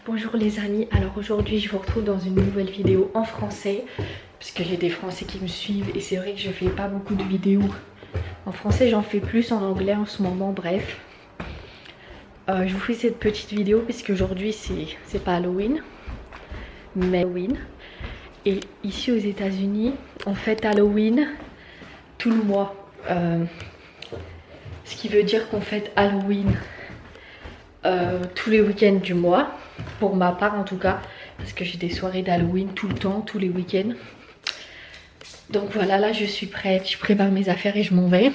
Bonjour les amis, alors aujourd'hui je vous retrouve dans une nouvelle vidéo en français puisque j'ai des français qui me suivent et c'est vrai que je fais pas beaucoup de vidéos en français, j'en fais plus en anglais en ce moment, bref. Je vous fais cette petite vidéo puisque aujourd'hui c'est pas Halloween mais Halloween. Et ici aux États-Unis on fête Halloween tout le mois, ce qui veut dire qu'on fête Halloween tous les week-ends du mois, pour ma part en tout cas, parce que j'ai des soirées d'Halloween tout le temps, tous les week-ends. Donc voilà, là je suis prête, je prépare mes affaires et je m'en vais.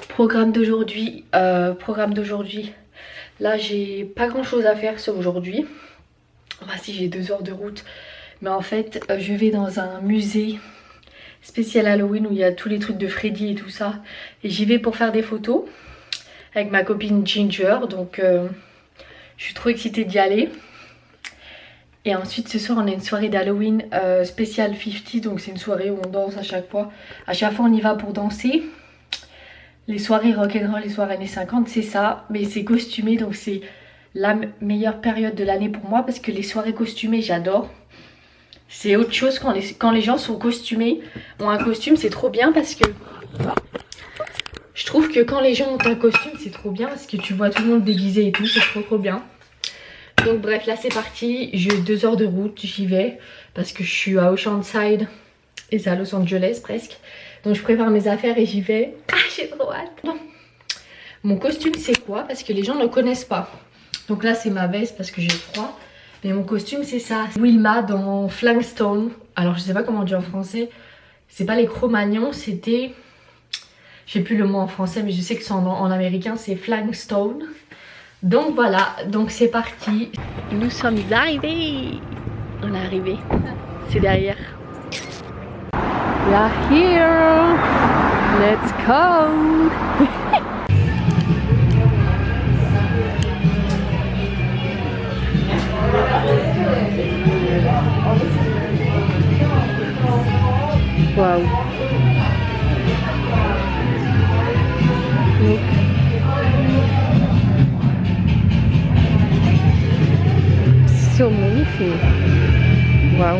Programme d'aujourd'hui, là j'ai pas grand chose à faire sur aujourd'hui. Enfin si, j'ai 2 heures de route, mais en fait je vais dans un musée spécial Halloween où il y a tous les trucs de Freddy et tout ça, et j'y vais pour faire des photos avec ma copine Ginger, donc je suis trop excitée d'y aller. Et ensuite ce soir on a une soirée d'Halloween spéciale 50, donc c'est une soirée où on danse à chaque fois. À chaque fois on y va pour danser. Les soirées rock'n'roll, les soirées années 50, c'est ça, mais c'est costumé, donc c'est la meilleure période de l'année pour moi parce que les soirées costumées j'adore. C'est autre chose quand les gens sont costumés, ont un costume, c'est trop bien parce que je trouve que quand les gens ont un costume c'est trop bien parce que tu vois tout le monde déguisé et tout, c'est trop bien. Donc bref, là c'est parti, j'ai 2 heures de route, j'y vais parce que je suis à Oceanside et c'est à Los Angeles presque. Donc je prépare mes affaires et j'y vais. Ah, j'ai trop hâte. Bon. Mon costume c'est quoi? Parce que les gens ne connaissent pas. Donc là c'est ma veste parce que j'ai froid. Mais mon costume c'est ça, Wilma dans Flintstone. Alors je sais pas comment on dit en français. C'est pas les Cro-Magnons, c'était... J'ai plus le mot en français mais je sais que c'est en américain, c'est Flintstone. Donc voilà, donc c'est parti. Nous sommes arrivés. On est arrivé. C'est derrière. We are here. Let's go. Wow. Look. So magnifique. Wow.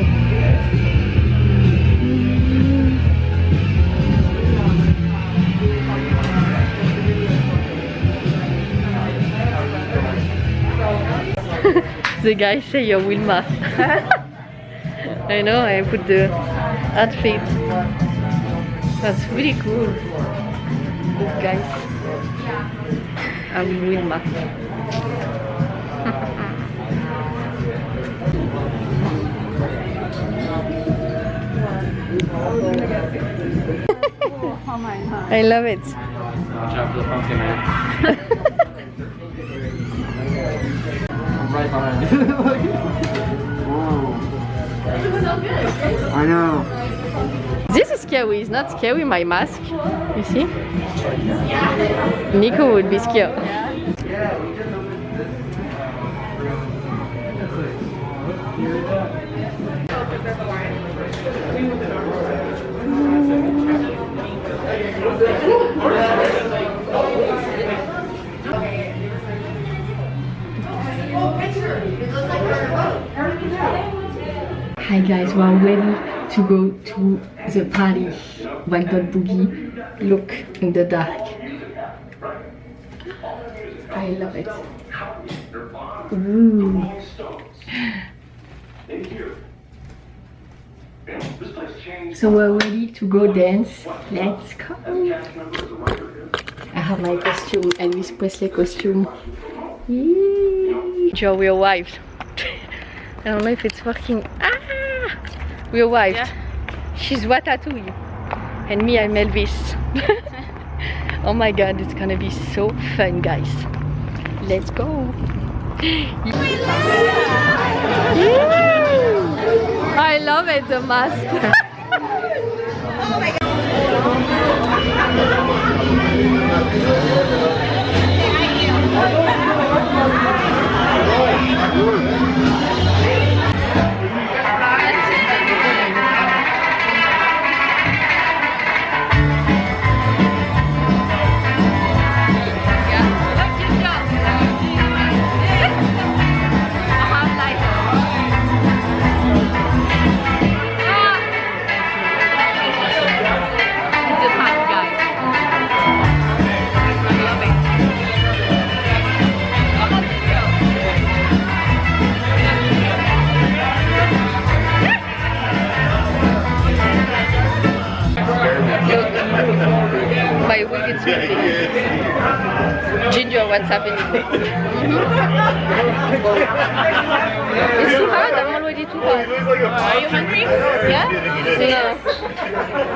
The guy say you're Wilma. I know, I put the outfit. That's really cool. Look guys, I'm Wilma. I love it. Watch out for the pumpkin man. I'm right behind you. I know. This is scary, it's not scary, my mask. You see? Nico would be scared. Hi guys, we are ready to go to the party. White Dot Boogie. Look in the dark. I love it. Ooh. So we're ready to go dance. Let's go. I have my costume, Elvis Presley costume. Yee. Joe, we arrived. I don't know if it's working. Ah! We arrived. Yeah. She's Ratatouille. And me, I'm Elvis. Oh my god, it's gonna be so fun, guys. Let's go. I love it, the mask. Oh my god. what's happening. It's too hard, I'm already too hard. Are you hungry? Yeah? No.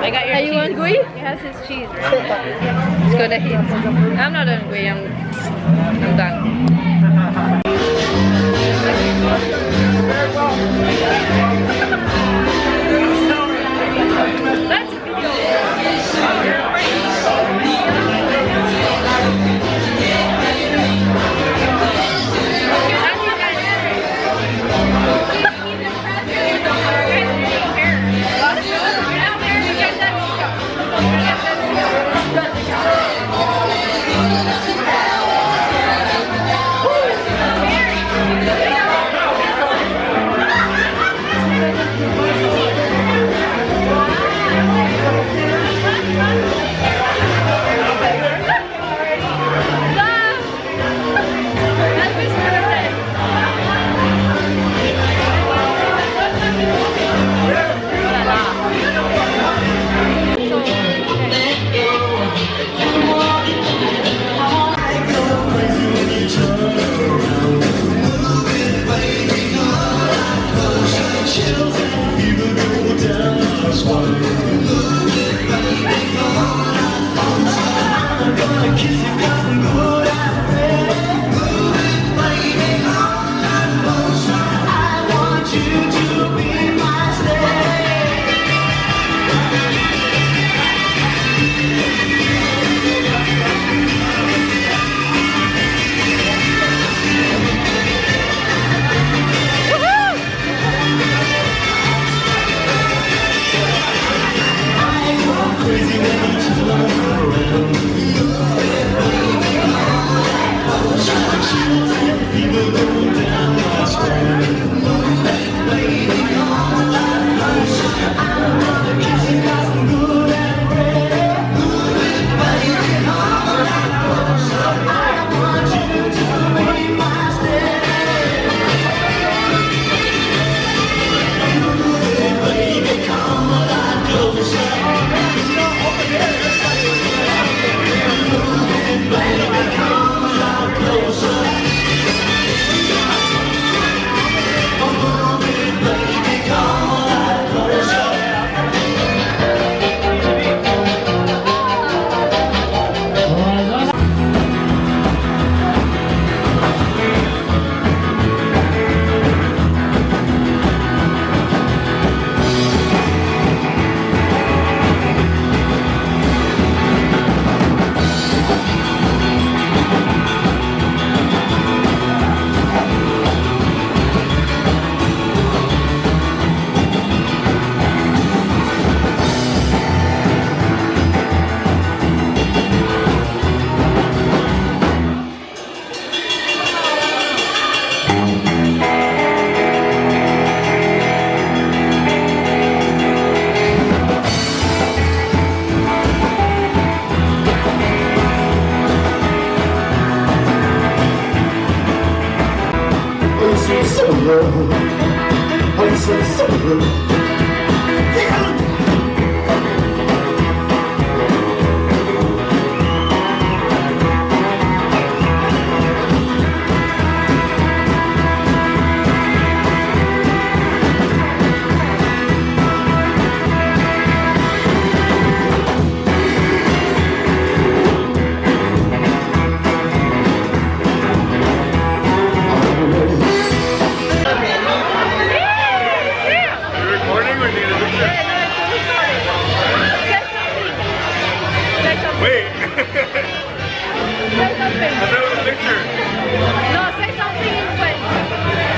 I got your Are you hungry? It has his cheese. It's gonna hit. I'm not hungry, I'm done. That's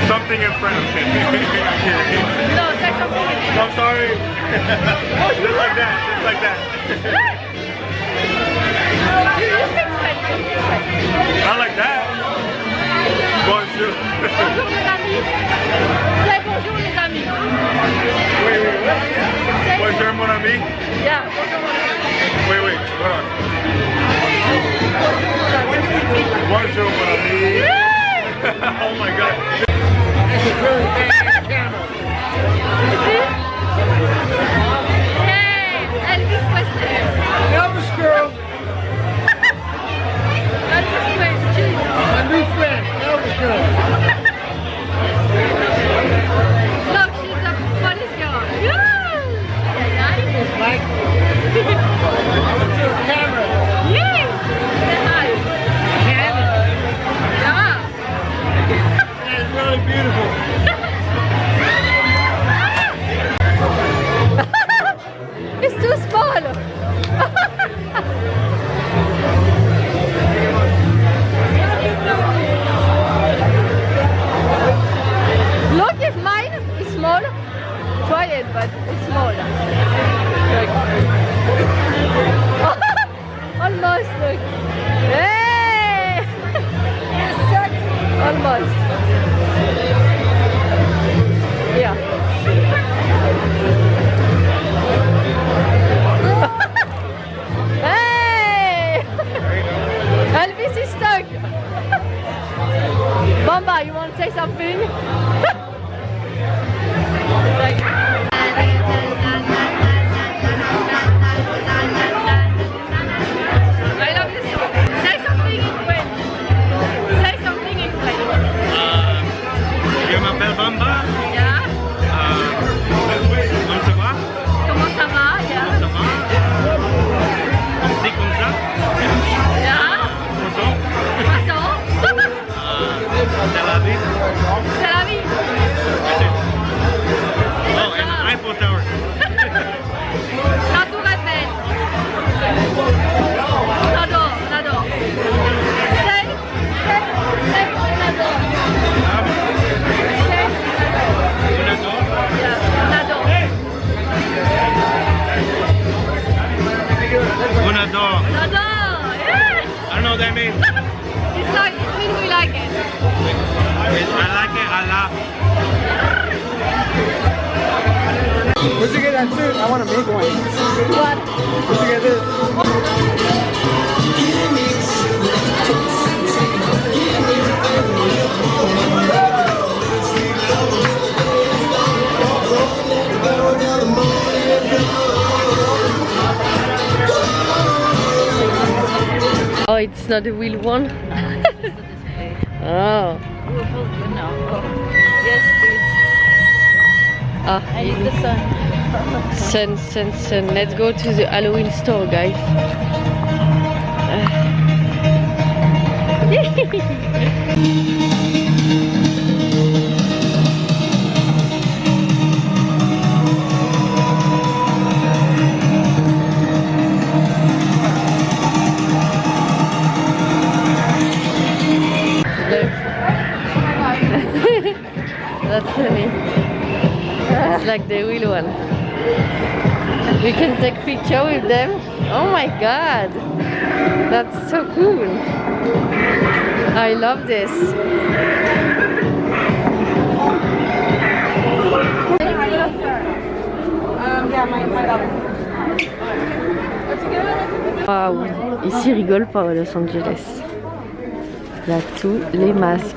something in French. No, say something in French. I'm sorry. Just like that. Just like that. You speak French. Not like that. Bonjour. Bonjour les amis. Say bonjour les amis. Wait. Bonjour mon ami. Yeah, bonjour mon ami. Wait. Hold on. Bonjour mon ami. Oh my god. This is really bad camera. Hey, Elvis Presley. Elvis girl. Elvis Presley. really beautiful. It's too small. Look, if mine is small, try it, but it's small. Look. Almost, look. Hey! Almost. Yeah. Hey! Elvis is stuck. Bamba, you want to say something? Like, I love this song. Say something in French. Say something in French. Je m'appelle Bamba. Yeah. Comment ça va? Comment ça va? Yeah. Ça va? C'est comme ça? Yeah. Poisson? Poisson. C'est la vie? C'est la vie. Oh, and the Eiffel Tower. La tour Eiffel. On adore, on adore. Say, on adore. Say, On adore. yeah, on adore. On adore. On adore, yeah. I don't know what that means. It's like, it means we like it. I like it, I love. Where'd you get that suit? I want to make one. What? Where'd you get this? Oh, it's not a real one? Oh. Yes, please. Ah, I need the sun. sun. Let's go to the Halloween store, guys. That's funny. It's like the real one. We can take picture with them. Oh my god, that's so cool. I love this. Waouh, ici ils rigolent pas à Los Angeles. Il y a tous les masques.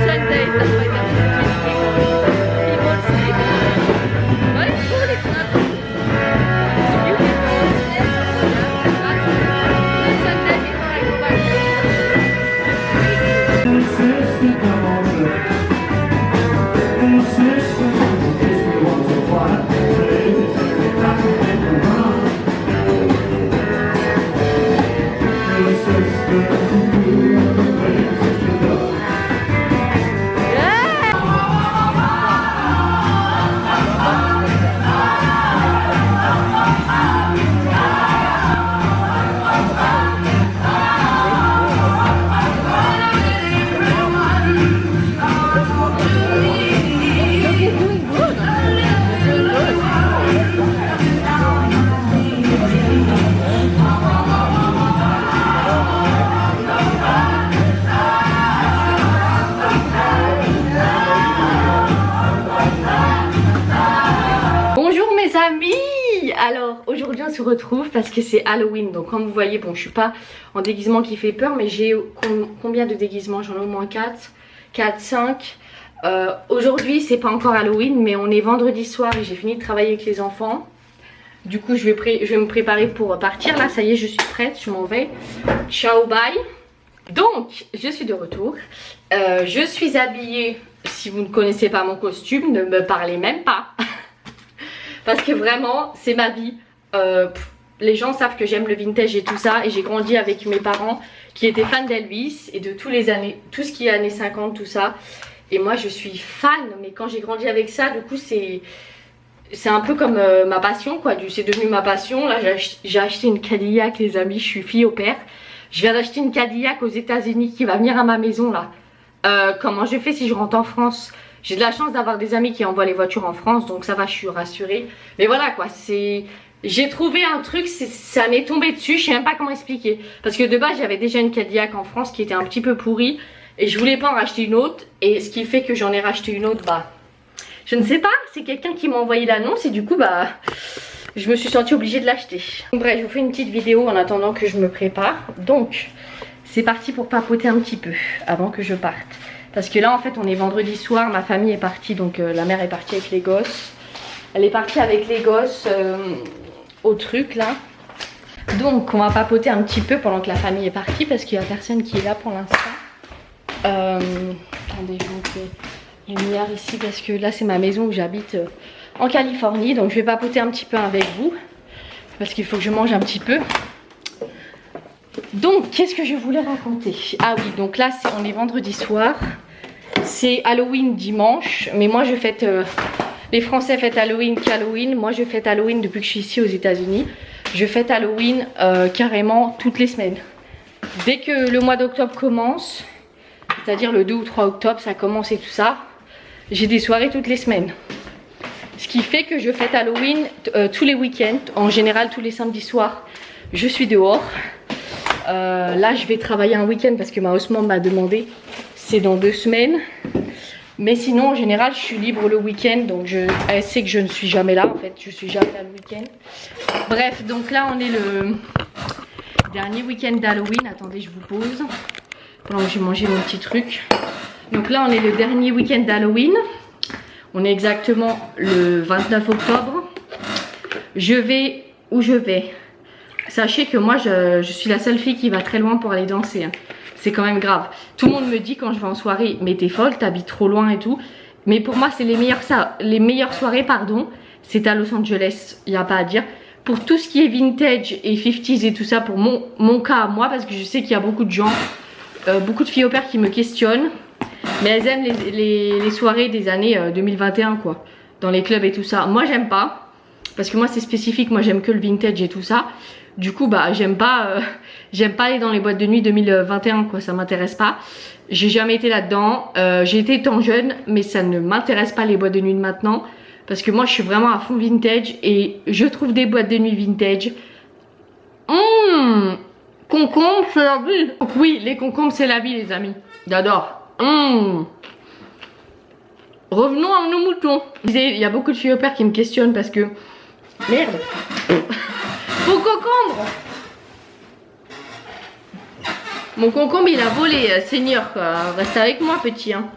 Sunday. alors aujourd'hui on se retrouve parce que c'est Halloween. Donc comme vous voyez, bon je suis pas en déguisement qui fait peur, mais j'ai combien de déguisements? J'en ai au moins 4, 5. Aujourd'hui c'est pas encore Halloween, mais on est vendredi soir et j'ai fini de travailler avec les enfants. Du coup je vais me préparer pour partir. Là ça y est, je suis prête, je m'en vais. Ciao, bye. Donc je suis de retour. Je suis habillée. Si vous ne connaissez pas mon costume, ne me parlez même pas. Parce que vraiment c'est ma vie. Les gens savent que j'aime le vintage et tout ça. Et j'ai grandi avec mes parents qui étaient fans d'Elvis et de tout ce qui est années 50, tout ça. Et moi je suis fan. Mais quand j'ai grandi avec ça, du coup c'est un peu comme ma passion quoi. C'est devenu ma passion. Là j'ai acheté une Cadillac les amis. Je suis fille au père. Je viens d'acheter une Cadillac aux États-Unis qui va venir à ma maison là. Comment je fais si je rentre en France? J'ai de la chance d'avoir des amis qui envoient les voitures en France, donc ça va, je suis rassurée. Mais voilà quoi, j'ai trouvé un truc, ça m'est tombé dessus, je sais même pas comment expliquer. Parce que de base j'avais déjà une Cadillac en France qui était un petit peu pourrie et je voulais pas en racheter une autre. Et ce qui fait que j'en ai racheté une autre, bah je ne sais pas, c'est quelqu'un qui m'a envoyé l'annonce et du coup bah je me suis sentie obligée de l'acheter. Bref, je vous fais une petite vidéo en attendant que je me prépare. Donc c'est parti pour papoter un petit peu avant que je parte. Parce que là en fait on est vendredi soir, ma famille est partie, donc la mère est partie avec les gosses. Elle est partie avec les gosses au truc là. Donc on va papoter un petit peu pendant que la famille est partie parce qu'il n'y a personne qui est là pour l'instant. Attendez, je vous fais lumière ici parce que là c'est ma maison où j'habite en Californie. Donc je vais papoter un petit peu avec vous parce qu'il faut que je mange un petit peu. Donc qu'est-ce que je voulais raconter? Ah oui, donc là on est vendredi soir. C'est Halloween dimanche. Mais moi je fête les Français fêtent Halloween qu'Halloween. Moi je fête Halloween depuis que je suis ici aux États-Unis. Je fête Halloween carrément toutes les semaines. Dès que le mois d'octobre commence, c'est-à-dire le 2 ou 3 octobre, ça commence et tout ça, j'ai des soirées toutes les semaines. Ce qui fait que je fête Halloween tous les week-ends. En général tous les samedis soirs je suis dehors. Là je vais travailler un week-end parce que ma housemam m'a demandé. C'est dans 2 semaines. Mais sinon en général je suis libre le week-end. Donc elle sait que je ne suis jamais là en fait. Je suis jamais là le week-end. Bref, donc là on est le dernier week-end d'Halloween. Attendez, je vous pose pendant que j'ai mangé mon petit truc. Donc là on est le dernier week-end d'Halloween. On est exactement le 29 octobre. Je vais où je vais. Sachez que moi je suis la seule fille qui va très loin pour aller danser hein. C'est quand même grave. Tout le monde me dit quand je vais en soirée, mais t'es folle, t'habites trop loin et tout. Mais pour moi c'est les meilleures soirées pardon. C'est à Los Angeles, il n'y a pas à dire. Pour tout ce qui est vintage et 50s et tout ça, pour mon cas à moi, parce que je sais qu'il y a beaucoup de gens, beaucoup de filles au père qui me questionnent. Mais elles aiment les soirées des années 2021 quoi. Dans les clubs et tout ça. Moi j'aime pas. Parce que moi c'est spécifique, moi j'aime que le vintage et tout ça. Du coup bah j'aime pas aller dans les boîtes de nuit 2021 quoi, ça m'intéresse pas. J'ai jamais été là-dedans, j'ai été étant jeune mais ça ne m'intéresse pas les boîtes de nuit de maintenant. Parce que moi je suis vraiment à fond vintage et je trouve des boîtes de nuit vintage. Concombre c'est la vie. Donc oui, les concombres c'est la vie les amis, j'adore. Revenons à nos moutons. Il y a beaucoup de filles au père qui me questionnent parce que... Merde. Mon concombre. Mon concombre il a volé, Seigneur quoi. Reste avec moi petit hein.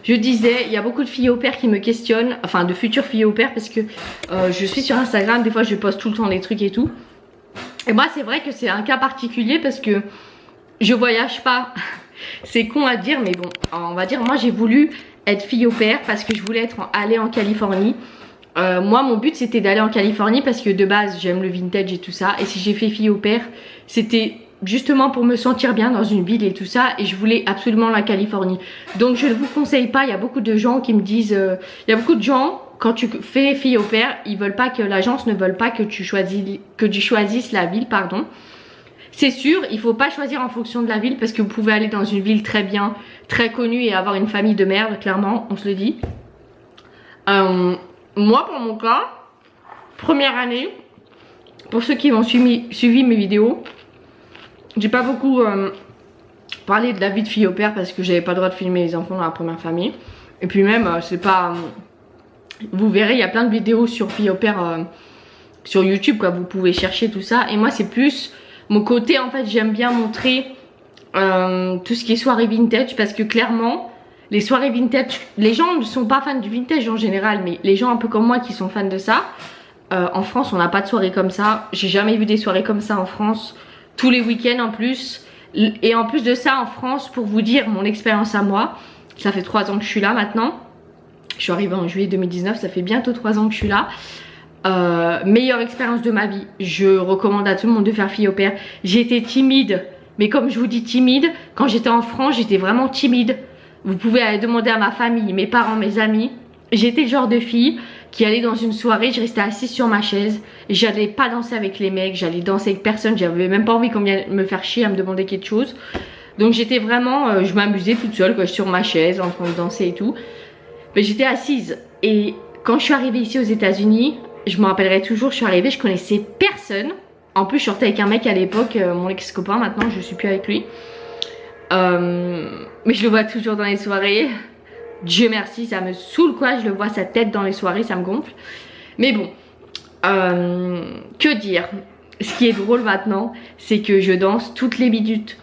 Je disais, il y a beaucoup de filles au père qui me questionnent. Enfin de futures filles au père parce que je suis sur Instagram. Des fois je poste tout le temps les trucs et tout. Et moi c'est vrai que c'est un cas particulier parce que je voyage pas. C'est con à dire mais bon, on va dire moi j'ai voulu être fille au père parce que je voulais aller en Californie. Moi mon but c'était d'aller en Californie parce que de base j'aime le vintage et tout ça. Et si j'ai fait fille au père c'était justement pour me sentir bien dans une ville et tout ça. Et je voulais absolument la Californie. Donc je ne vous conseille pas, il y a beaucoup de gens qui me disent... il y a beaucoup de gens, quand tu fais fille au père, ils veulent pas que l'agence ne veulent pas que tu choisisses la ville pardon. C'est sûr, il faut pas choisir en fonction de la ville parce que vous pouvez aller dans une ville très bien, très connue et avoir une famille de merde, clairement, on se le dit. Moi, pour mon cas, première année, pour ceux qui ont suivi mes vidéos, j'ai pas beaucoup parlé de la vie de fille au père parce que j'avais pas le droit de filmer les enfants dans la première famille. Et puis même, c'est pas... vous verrez, il y a plein de vidéos sur fille au père sur YouTube quoi, vous pouvez chercher tout ça. Et moi c'est plus mon côté en fait, j'aime bien montrer tout ce qui est soirée vintage parce que clairement les soirées vintage, les gens ne sont pas fans du vintage en général, mais les gens un peu comme moi qui sont fans de ça, en France on n'a pas de soirée comme ça, j'ai jamais vu des soirées comme ça en France, tous les week-ends en plus. Et en plus de ça en France, pour vous dire mon expérience à moi, ça fait 3 ans que je suis là maintenant, je suis arrivée en juillet 2019, ça fait bientôt 3 ans que je suis là. Meilleure expérience de ma vie, je recommande à tout le monde de faire fille au pair. J'étais timide, mais comme je vous dis timide, quand j'étais en France j'étais vraiment timide. Vous pouvez aller demander à ma famille, mes parents, mes amis. J'étais le genre de fille qui allait dans une soirée, je restais assise sur ma chaise. J'allais pas danser avec les mecs, j'allais danser avec personne. J'avais même pas envie qu'on vienne me faire chier à me demander quelque chose. Donc j'étais vraiment, je m'amusais toute seule quoi, sur ma chaise en train de danser et tout. Mais j'étais assise. Et quand je suis arrivée ici aux États-Unis, je me rappellerai toujours, je suis arrivée, je connaissais personne. En plus je sortais avec un mec à l'époque, mon ex-copain, maintenant je suis plus avec lui. Mais je le vois toujours dans les soirées. Dieu merci, ça me saoule quoi, je le vois sa tête dans les soirées, ça me gonfle. Mais bon, que dire? Ce qui est drôle maintenant, c'est que je danse toutes les minutes.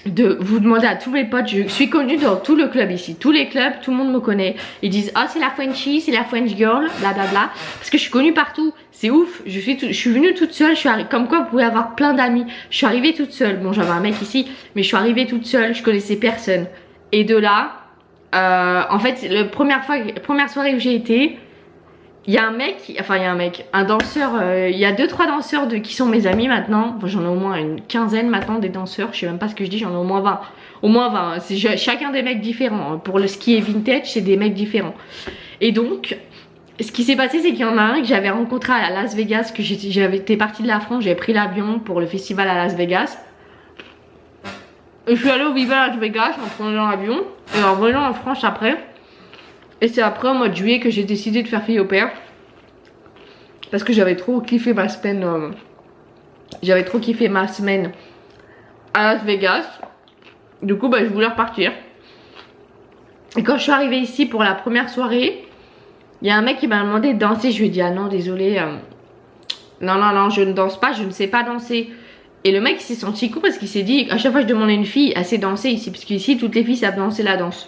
De vous demander à tous mes potes, je suis connue dans tout le club ici, tous les clubs, tout le monde me connaît. Ils disent ah c'est la Frenchie, c'est la French girl, blablabla. Parce que je suis connue partout, c'est ouf. Je suis venue toute seule, comme quoi vous pouvez avoir plein d'amis. Je suis arrivée toute seule, bon j'avais un mec ici, mais je suis arrivée toute seule, je connaissais personne. Et de là, en fait la première soirée où j'ai été, il y a un mec, un danseur, il y a 2-3 danseurs qui sont mes amis maintenant. Enfin, j'en ai au moins une quinzaine maintenant des danseurs, je sais même pas ce que je dis, j'en ai au moins 20. Au moins 20, c'est chacun des mecs différents. Pour le ski et vintage, c'est des mecs différents. Et donc, ce qui s'est passé, c'est qu'il y en a un que j'avais rencontré à Las Vegas, que j'avais été partie de la France, j'avais pris l'avion pour le festival à Las Vegas. Et je suis allée au Viva Las Vegas en prenant l'avion et en revenant en France après. Et c'est après au mois de juillet que j'ai décidé de faire fille au pair. Parce que j'avais trop kiffé ma semaine. J'avais trop kiffé ma semaine à Las Vegas. Du coup bah, je voulais repartir. Et quand je suis arrivée ici pour la première soirée, il y a un mec qui m'a demandé de danser. Je lui ai dit ah non désolé, non je ne danse pas, je ne sais pas danser. Et le mec s'est senti cool parce qu'il s'est dit à chaque fois que je demandais une fille, elle sait danser ici. Parce qu'ici toutes les filles savent danser la danse.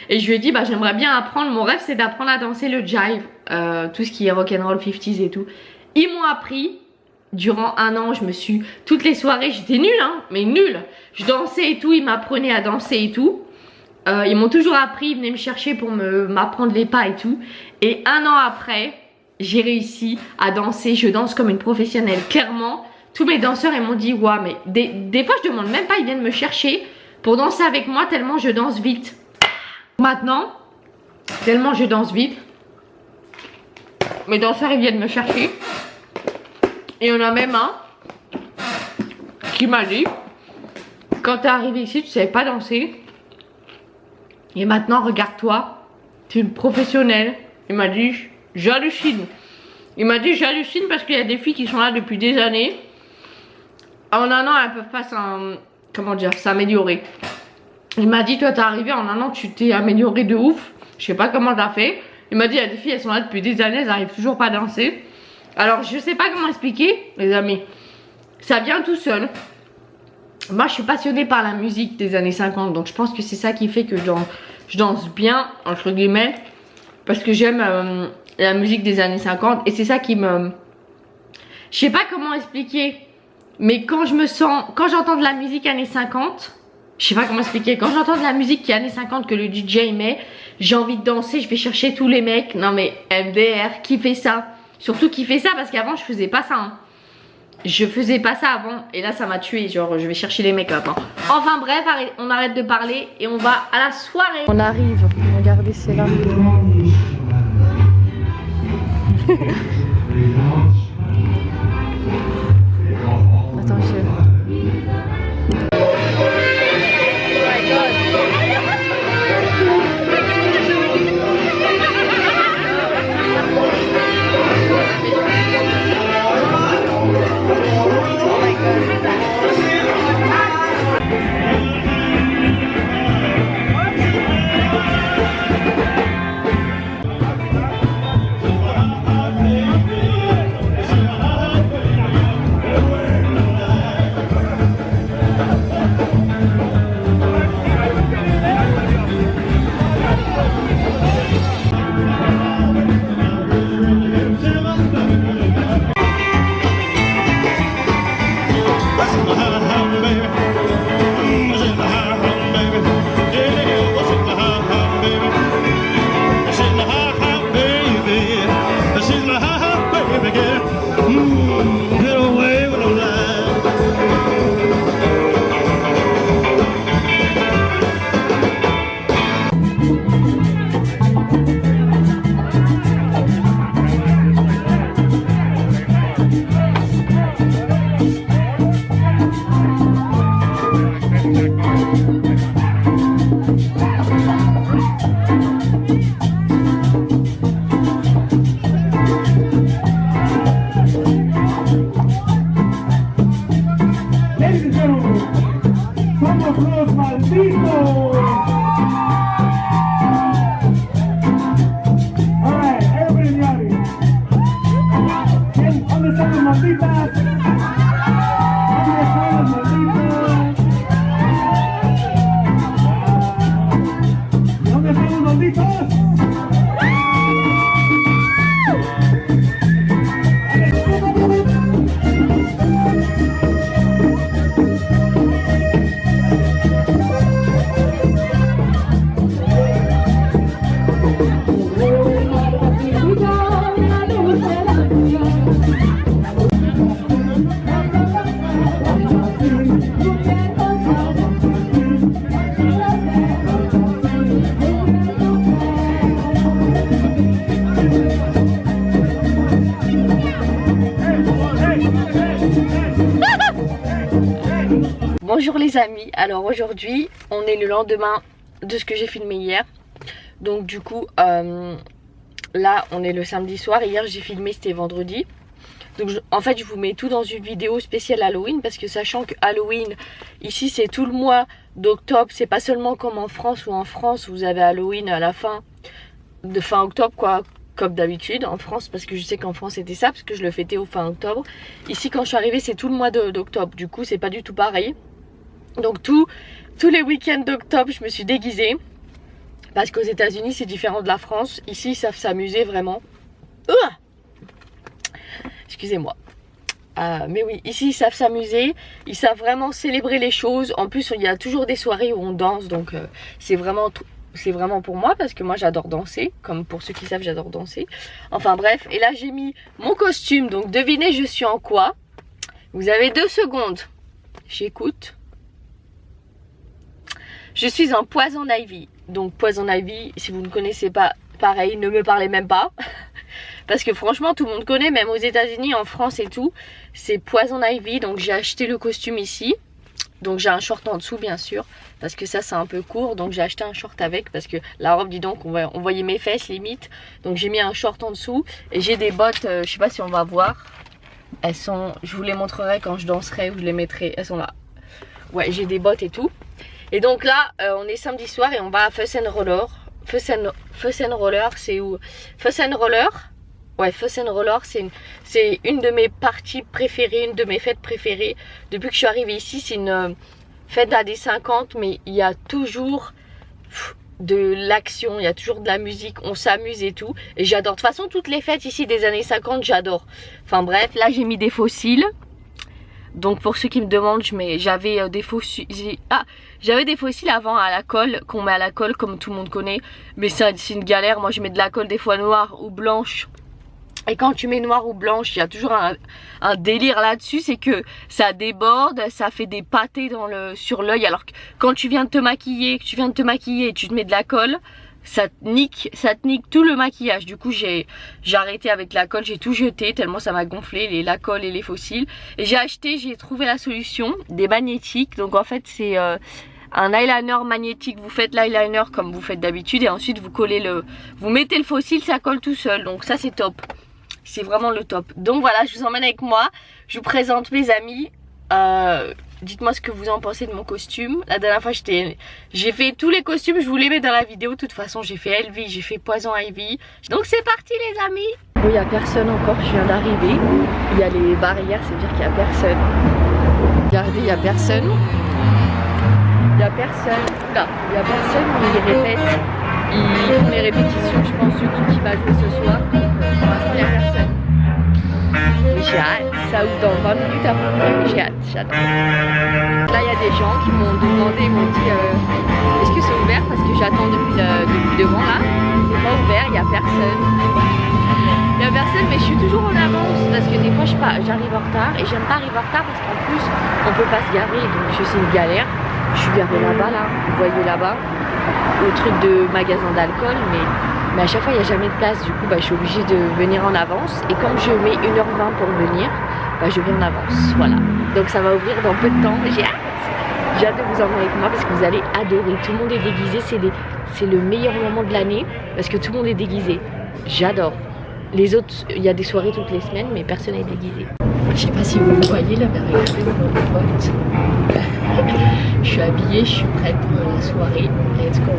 Et je lui ai dit bah j'aimerais bien apprendre, mon rêve c'est d'apprendre à danser le jive, tout ce qui est rock'n'roll 50s et tout. Ils m'ont appris, durant 1 an toutes les soirées j'étais nulle hein, mais nulle. Je dansais et tout, ils m'apprenaient à danser et tout. Ils m'ont toujours appris, ils venaient me chercher pour m'apprendre les pas et tout. Et 1 an après, j'ai réussi à danser, je danse comme une professionnelle. Clairement, tous mes danseurs ils m'ont dit ouais mais des fois je demande même pas, ils viennent me chercher pour danser avec moi tellement je danse vite. Maintenant, tellement je danse vite, mes danseurs ils viennent me chercher. Et il y en a même un qui m'a dit quand t'es arrivé ici tu savais pas danser et maintenant regarde-toi, tu es une professionnelle. Il m'a dit j'hallucine. Il m'a dit j'hallucine parce qu'il y a des filles qui sont là depuis des années. En 1 an elles peuvent pas s'améliorer. Il m'a dit toi t'es arrivé en 1 an, tu t'es amélioré de ouf. Je sais pas comment t'as fait. Il m'a dit il y a des filles elles sont là depuis des années, elles arrivent toujours pas à danser. Alors je sais pas comment expliquer les amis. Ça vient tout seul. Moi je suis passionnée par la musique des années 50. Donc je pense que c'est ça qui fait que je danse bien entre guillemets. Parce que j'aime la musique des années 50. Et c'est ça qui me... Je sais pas comment expliquer. Mais quand j'entends de la musique années 50... Je sais pas comment expliquer. Quand j'entends de la musique qui est années 50 que le DJ met, j'ai envie de danser, je vais chercher tous les mecs. Non mais MDR, qui fait ça? Surtout qui fait ça parce qu'avant je faisais pas ça. Hein. Je faisais pas ça avant et là ça m'a tué. Genre je vais chercher les mecs maintenant. Enfin bref, on arrête de parler et on va à la soirée. On arrive. Regardez, c'est là. Attends, Bonjour les amis, alors aujourd'hui on est le lendemain de ce que j'ai filmé hier. Donc du coup là on est le samedi soir, hier j'ai filmé, c'était vendredi. Donc en fait je vous mets tout dans une vidéo spéciale Halloween, parce que sachant que Halloween ici c'est tout le mois d'octobre, c'est pas seulement comme en France, où en France vous avez Halloween à la fin octobre quoi, comme d'habitude en France, parce que je sais qu'en France c'était ça, parce que je le fêtais au fin octobre. Ici quand je suis arrivée c'est tout le mois d'octobre, du coup c'est pas du tout pareil. Donc tous les week-ends d'octobre je me suis déguisée, parce qu'aux États-Unis c'est différent de la France. Ici ils savent s'amuser vraiment. Excusez-moi. Mais oui, ici ils savent s'amuser, ils savent vraiment célébrer les choses. En plus il y a toujours des soirées où on danse, donc c'est vraiment pour moi, parce que moi j'adore danser. Comme pour ceux qui savent, j'adore danser. Enfin bref, et là j'ai mis mon costume, donc devinez je suis en quoi. Vous avez 2 secondes. J'écoute. Je suis en Poison Ivy. Donc Poison Ivy, si vous ne connaissez pas, pareil, ne me parlez même pas. Parce que franchement tout le monde connaît, même aux États-Unis, en France et tout. C'est Poison Ivy, donc j'ai acheté le costume ici. Donc j'ai un short en dessous bien sûr, parce que ça c'est un peu court. Donc j'ai acheté un short avec, parce que la robe, dis donc, on voyait mes fesses limite. Donc j'ai mis un short en dessous. Et j'ai des bottes, je sais pas si on va voir. Elles sont, je vous les montrerai quand je danserai, ou je les mettrai, elles sont là. Ouais, j'ai des bottes et tout. Et donc là on est samedi soir et on va à Fuss and Roller. Fuss and Roller, c'est où? Fuss and Roller. Ouais, Fuss and Roller, c'est une de mes parties préférées, une de mes fêtes préférées. Depuis que je suis arrivée ici, c'est une fête années 50, mais il y a toujours de l'action, il y a toujours de la musique, on s'amuse et tout. Et j'adore. De toute façon, toutes les fêtes ici des années 50, j'adore. Enfin bref, là j'ai mis des fossiles. Donc pour ceux qui me demandent, j'avais des fossiles. J'avais des fossiles avant à la colle, qu'on met à la colle comme tout le monde connaît. Mais c'est une galère, moi je mets de la colle des fois noire ou blanche. Et quand tu mets noir ou blanche, il y a toujours un délire là-dessus, c'est que ça déborde, ça fait des pâtés sur l'œil. Alors que quand tu viens de te maquiller, et tu te mets de la colle, ça te nique tout le maquillage. Du coup j'ai arrêté avec la colle, j'ai tout jeté tellement ça m'a gonflé, la colle et les fossiles. Et j'ai trouvé la solution, des magnétiques. Donc en fait c'est un eyeliner magnétique, vous faites l'eyeliner comme vous faites d'habitude et ensuite vous collez vous mettez le fossile, ça colle tout seul. Donc ça c'est top. C'est vraiment le top. Donc voilà, je vous emmène avec moi. Je vous présente mes amis. Dites-moi ce que vous en pensez de mon costume. La dernière fois j'ai fait tous les costumes, je vous les mets dans la vidéo. De toute façon j'ai fait Elvie, j'ai fait Poison Ivy. Donc c'est parti les amis. Bon, il n'y a personne encore, je viens d'arriver. Il y a les barrières, c'est dire qu'il n'y a personne. Regardez, il n'y a personne. Il n'y a personne. Là, il n'y a personne, mais ils répètent. Ils font les répétitions, je pense, qui va jouer ce soir. Pour l'instant, il n'y a personne. Mais j'ai hâte, ça ouvre dans 20 minutes à peu près. J'ai hâte, j'adore. Là, il y a des gens qui m'ont demandé, ils m'ont dit est-ce que c'est ouvert? Parce que j'attends depuis devant là. C'est pas ouvert, il n'y a personne. Il n'y a personne, mais je suis toujours en avance parce que des fois j'arrive en retard et j'aime pas arriver en retard parce qu'en plus on peut pas se garer, donc je sais une galère. Je suis garée là-bas, là, vous voyez là-bas, au truc de magasin d'alcool, mais à chaque fois il n'y a jamais de place. Du coup je suis obligée de venir en avance et comme je mets 1h20 pour venir, je viens en avance, voilà. Donc ça va ouvrir dans peu de temps, j'ai hâte de vous emmener avec moi parce que vous allez adorer. Tout le monde est déguisé, c'est le meilleur moment de l'année parce que tout le monde est déguisé, j'adore. Les autres, il y a des soirées toutes les semaines mais personne n'est déguisé. Je sais pas si vous me voyez là, mais regardez mon pote. Je suis habillée, je suis prête pour la soirée. Let's go.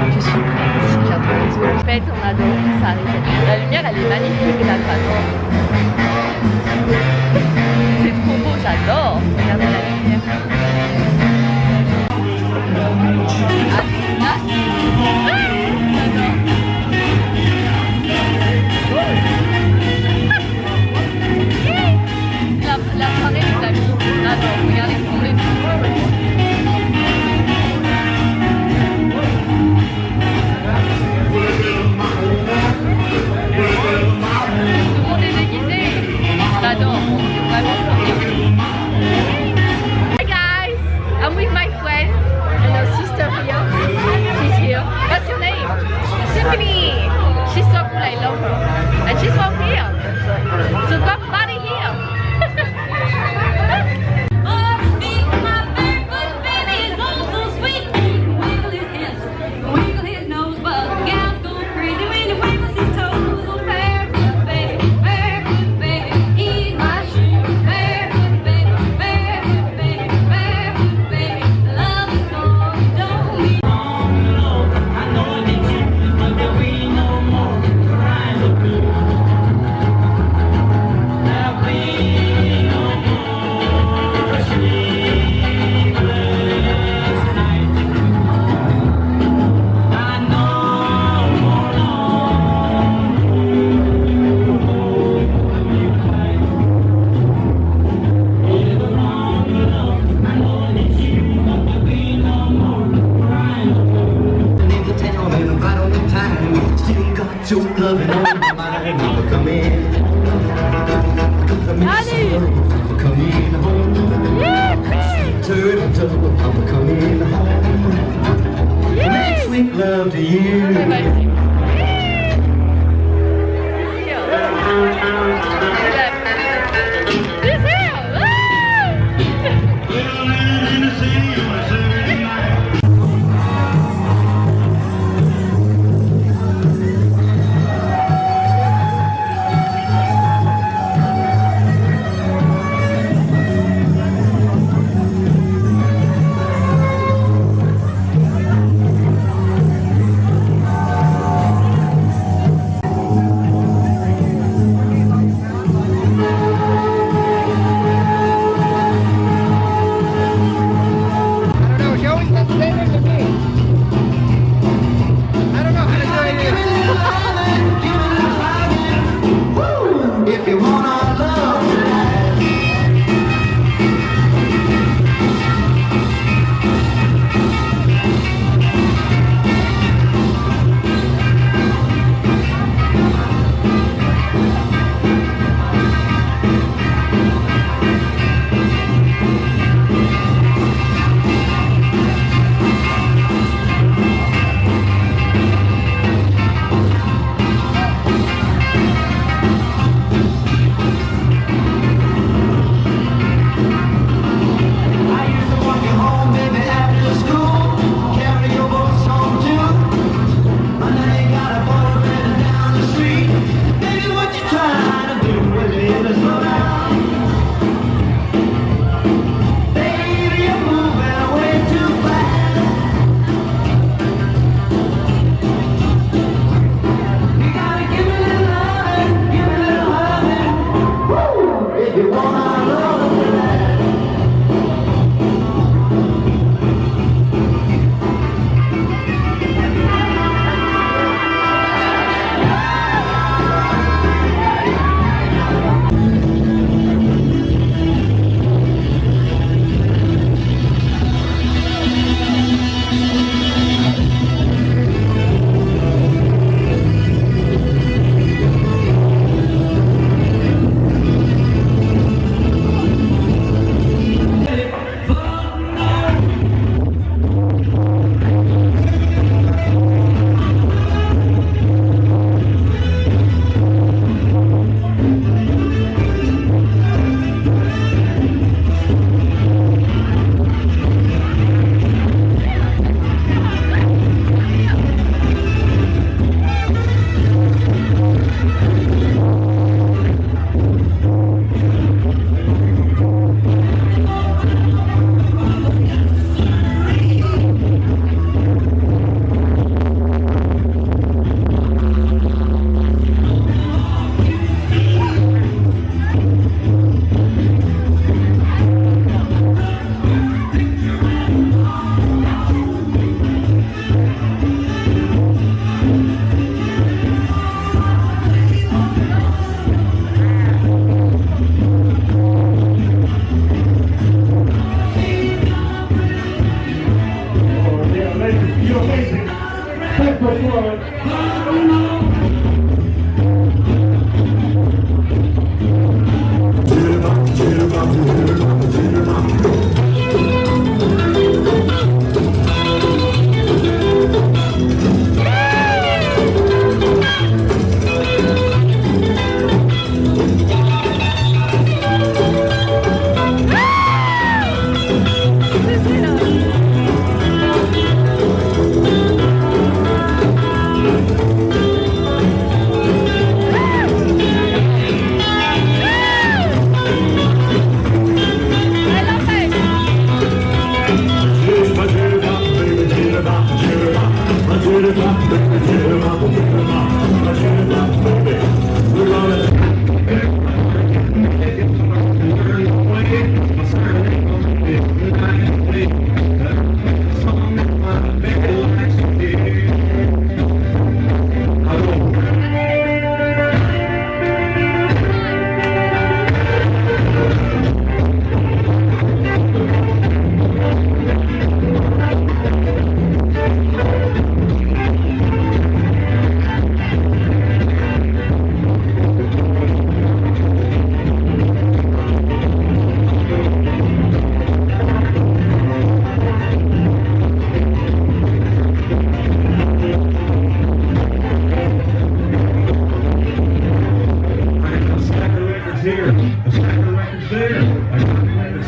Je suis prête, j'attends les autres. En fait, on adore que ça arrive. La lumière, elle est magnifique là, j'adore. C'est trop beau, j'adore. Regardez la lumière. La fin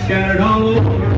scattered all over.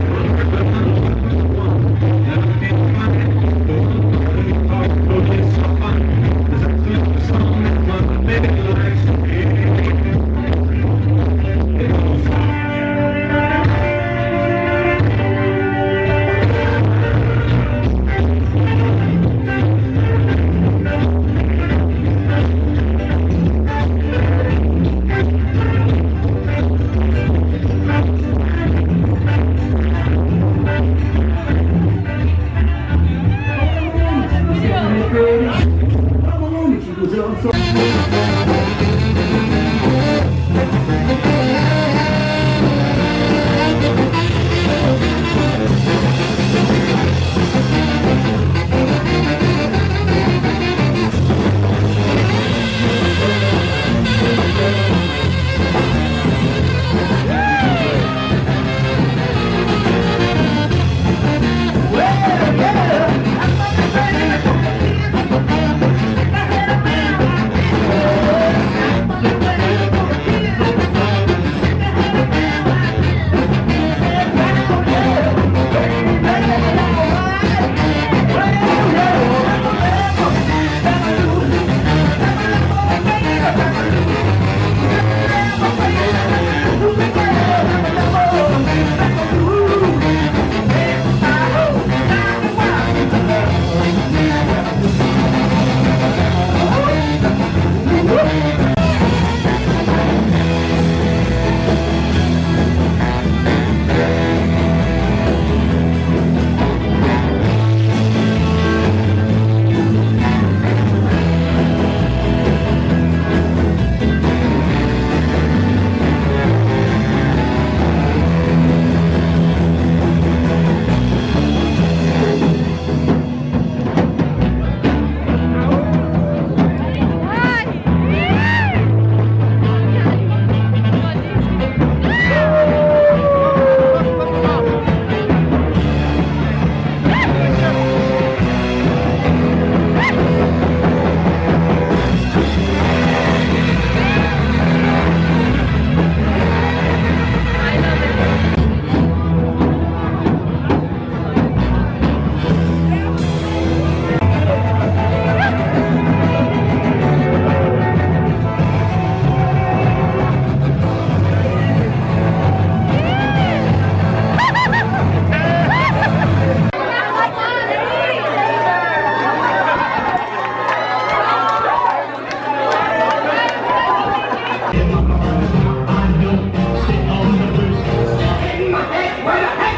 Where the hell?